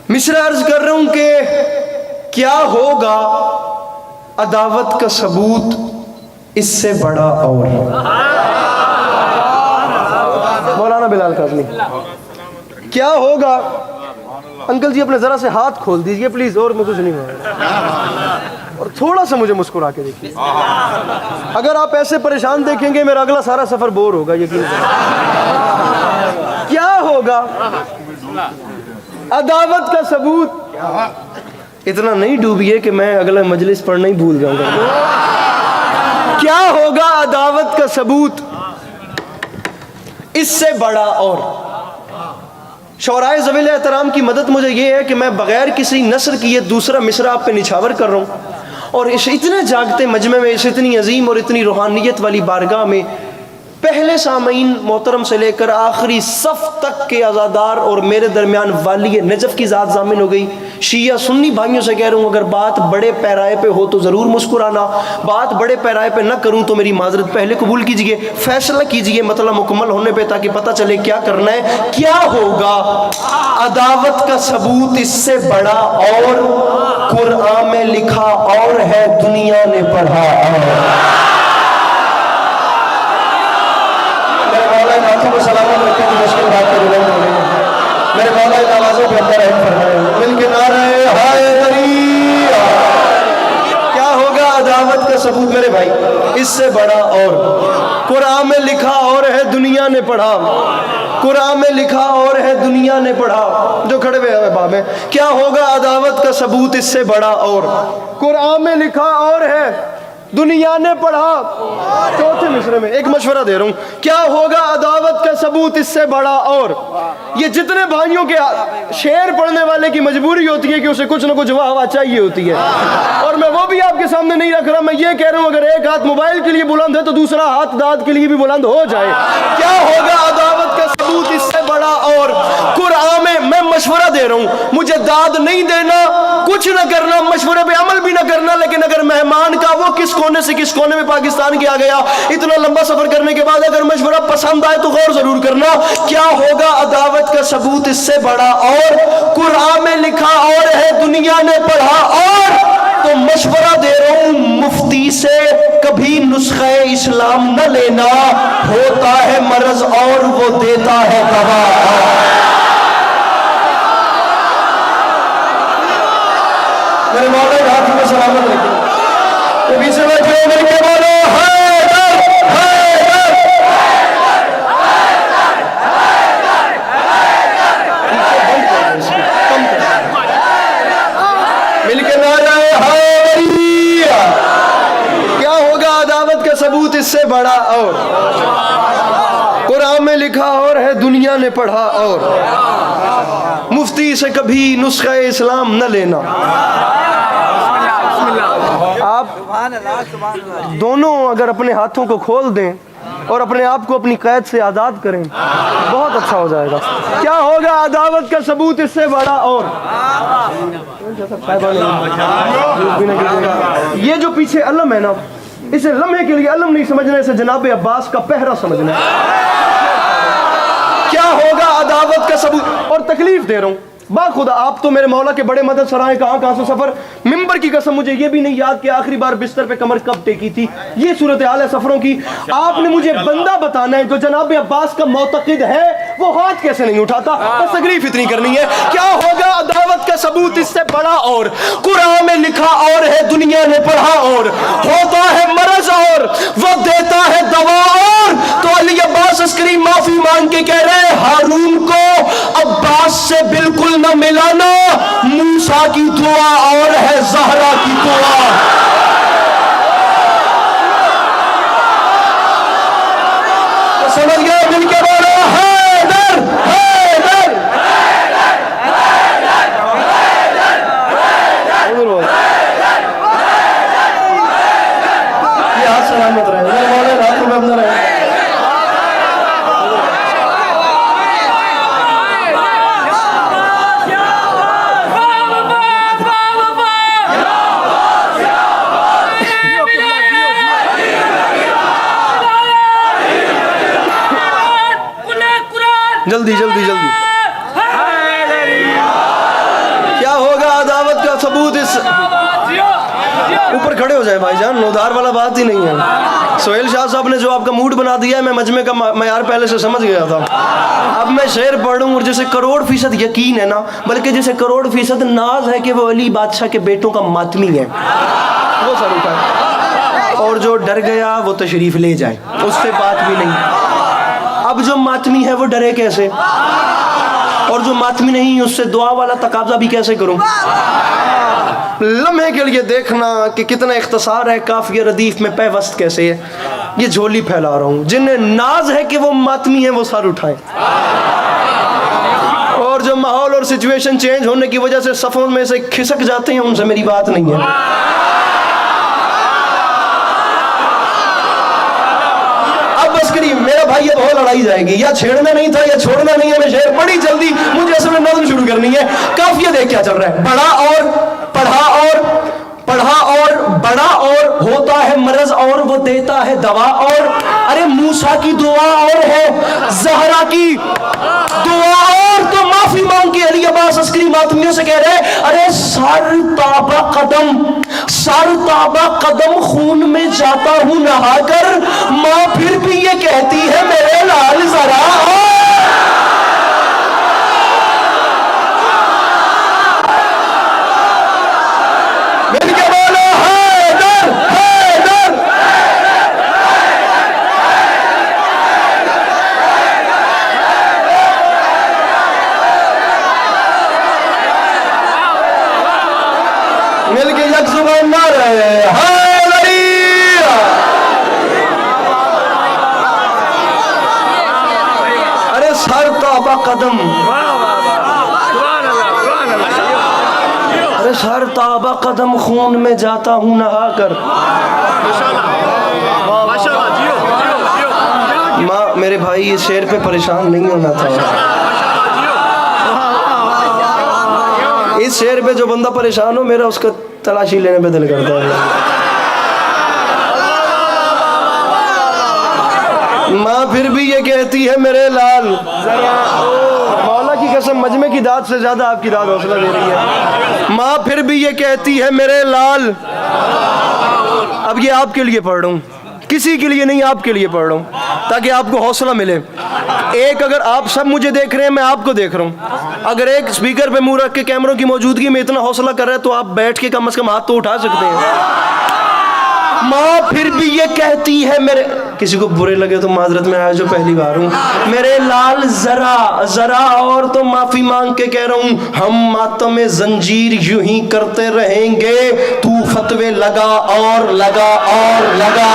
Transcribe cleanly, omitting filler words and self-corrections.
मिसरा अर्ज कर रहा हूं कि क्या होगा अदावत का सबूत इससे बड़ा और। मौलाना बिलाल काज़मी, क्या होगा। अंकल जी अपने जरा से हाथ खोल दीजिए प्लीज, और मैं कुछ नहीं हो, और थोड़ा सा मुझे मुस्कुरा के देखिए। अगर आप ऐसे परेशान देखेंगे मेरा अगला सारा सफर बोर होगा, यकीन करें। क्या होगा अदावत का सबूत। इतना नहीं डूबिए कि मैं अगला मजलिस पढ़ना ही भूल जाऊंगा। क्या होगा अदावत का सबूत इससे बड़ा और। शौराए ज़वील एहतराम की मदद मुझे ये है कि मैं बगैर किसी नस्र की ये दूसरा मिसरा आप पे निछावर कर रहा हूँ, और इस इतने जागते मजमे में, इस इतनी अजीम और इतनी रूहानियत वाली बारगाह में पहले सामीन मोहतरम से लेकर आखिरी सफ तक के आज़ादार और मेरे दरमियान वाली नजफ़ की ज़ात ज़ामिन हो गई। शिया सुन्नी भाइयों से कह रहा हूँ, अगर बात बड़े पैराए पे हो तो ज़रूर मुस्कुराना, बात बड़े पैराए पे न करूँ तो मेरी माजरत पहले कबूल कीजिए, फैसला कीजिए मतलब मुकम्मल होने पे, ताकि पता चले क्या करना है। क्या होगा अदावत का सबूत इससे बड़ा और। कुरान में लिखा और है, दुनिया ने पढ़ा और। सलामत रखे तो मुश्किल बात को बुलंद हो गई। मेरे मौला इन आवाज़ों पे अंदर रहम फरमाए। मिलके नारे हैदरी। क्या होगा अदावत का सबूत मेरे भाई इससे बड़ा और। कुरान में लिखा और है, दुनिया ने पढ़ा। कुरान में लिखा और है, दुनिया ने पढ़ा। जो खड़े हुए हैं बाब में, क्या होगा अदावत का सबूत इससे बड़ा और। कुरान में लिखा और है, दुनिया ने पढ़ा। चौथे मिसरे में एक मशवरा दे रहा हूं, क्या होगा अदावत का सबूत इससे बड़ा और। ये जितने भाइयों के शेर पढ़ने वाले की मजबूरी होती है कि उसे कुछ ना कुछ वाह वाह चाहिए होती है, और मैं वो भी आपके सामने नहीं रख रहा। मैं ये कह रहा हूं, अगर एक हाथ मोबाइल के लिए बुलंद है तो दूसरा हाथ दाद के लिए भी बुलंद हो जाए। क्या होगा अदावत का सबूत इससे बड़ा और। कुरान में मैं मशवरा दे रहा हूं, मुझे दाद नहीं देना, कुछ ना करना, मशवरे पे अमल भी ना करना, लेकिन अगर मेहमान का वो किस कोने से किस कोने में पाकिस्तान के आ गया, इतना लंबा सफर करने के बाद अगर मशवरा पसंद आए तो गौर जरूर करना। क्या होगा अदावत का सबूत इससे बड़ा और। कुरान में लिखा और है, दुनिया ने पढ़ा और। तो मशवरा दे रहा हूं मुफ्ती से, कभी नुस्खे इस्लाम न लेना, होता है मरज और वो देता है दवा। मेरे मौला हाथ में सलामत रखे। तो बीच में जो मेरे बोलो मिलके नाराए हैदरी। क्या होगा अदावत का सबूत इससे बड़ा और। कुरान में लिखा और है, दुनिया ने पढ़ा और। मुफ्ती से कभी नुस्खे इस्लाम न लेना। आप दोनों अगर अपने हाथों को खोल दें और अपने आप को अपनी कैद से आज़ाद करें, बहुत अच्छा हो जाएगा। क्या होगा अदावत का सबूत इससे बड़ा और। ये जो पीछे अलम है ना, इसे लम्हे के लिए अलम नहीं समझना, इसे जनाब अब्बास का पहरा समझना है। क्या होगा अदावत का सबूत। और तकलीफ दे रहा हूं बाखुदा, आप तो मेरे मौला के बड़े मदद सराय, कहां से सफर। मिंबर की कसम मुझे ये भी नहीं याद कि आखिरी बार बिस्तर पे कमर कब टेकी थी। ये सूरत हाल है सफरों की। आपने मुझे बंदा बताना है जो जनाब अब्बास का मोतकिद है, वो हाथ कैसे नहीं उठाता। बस तकलीफ इतनी करनी है। क्या होगा अदावत का सबूत इससे बड़ा और। कुरान में लिखा और है, दुनिया ने पढ़ा और। होता है मरज और वो देता है दवा और। तो अली अब्बास अस्करी माफी मांग के कह रहे हैं, हारून को अब्बास से बिल्कुल न मिलाना। मूसा की दुआ और है, ज़हरा की दुआ। तो समझ गए, मिलके बोलो हैदर हैदर। ये हाथ सलामत रहे, मेरे मौला रातों में अंदर रहे। जल्दी जल्दी जल्दी। ऊपर खड़े हो जाए भाईजान, उधार वाला बात ही नहीं है। सोहेल शाह साहब ने जो आपका मूड बना दिया है, मैं मजमे का मयार पहले से समझ गया था। अब मैं शेर पढ़ूं और जैसे करोड़ फीसद यकीन है ना, बल्कि जैसे करोड़ फीसद नाज है कि वो अली बादशाह के बेटों का मातमी है, वो सर उठाए। और जो डर गया वो तशरीफ ले जाए, उससे बात भी नहीं। अब जो मातमी है वो डरे कैसे, और जो मातमी नहीं उससे दुआ वाला तकाजा भी कैसे करूं। लम्हे के लिए देखना कि कितना इख्तिसार है, काफिया रदीफ में पैवस्त कैसे है। ये झोली फैला रहा हूं, जिन्हें नाज है कि वो मातमी है वो सर उठाएं। और जो माहौल और सिचुएशन चेंज होने की वजह से सफों में से खिसक जाते हैं, उनसे मेरी बात नहीं है। अब बस करिए मेरा भाई, ये बहुत लड़ाई जाएगी, या छेड़ना नहीं था या छोड़ना नहीं है। मैं शेर बड़ी जल्दी, मुझे असल में नज़्म शुरू करनी है। काफिया देख क्या चल रहा है। बड़ा और पढ़ा और बड़ा और होता है मरज और वो देता है दवा और। अरे मूसा की दुआ और है ज़हरा की दुआ और, तो माफी मांग के अली अब्बास अस्करी मातमियों से कह रहे, अरे सर ताबा कदम खून में जाता हूं नहाकर, माँ फिर भी ये कहती है मेरे लाल जरा। मिलके एक जुबान ना रहे। अरे सर ताबा कदम, अरे सर ताबा कदम खून में जाता हूं नहाकर। माँ मेरे भाई इस शेर पे परेशान नहीं होना था। इस शेर पे जो बंदा परेशान हो, मेरा उसका तलाशी लेने पे दिल करता है। माँ फिर भी ये कहती है मेरे लाल, मौला की कसम मजमे की दाद से ज्यादा आपकी दाद हौसला दे रही है। माँ फिर भी ये कहती है मेरे लाल। अब ये आपके लिए पढ़ रहा हूँ, किसी के लिए नहीं, आपके लिए पढ़ रहा हूँ ताकि आपको हौसला मिले। एक, अगर आप सब मुझे देख रहे हैं, मैं आपको देख रहा हूँ, अगर एक स्पीकर पे मुंह रख के कैमरों की मौजूदगी में इतना हौसला कर रहा है तो आप बैठ के कम से कम हाथ तो उठा सकते हैं। माँ फिर भी ये कहती है मेरे, किसी को बुरे लगे तो माजरत में आया जो पहली बार हूँ, मेरे लाल जरा और तो माफी मांग के कह रहा हूँ, हम मातम जंजीर यूं ही करते रहेंगे, तू फतवे लगा और लगा और लगा।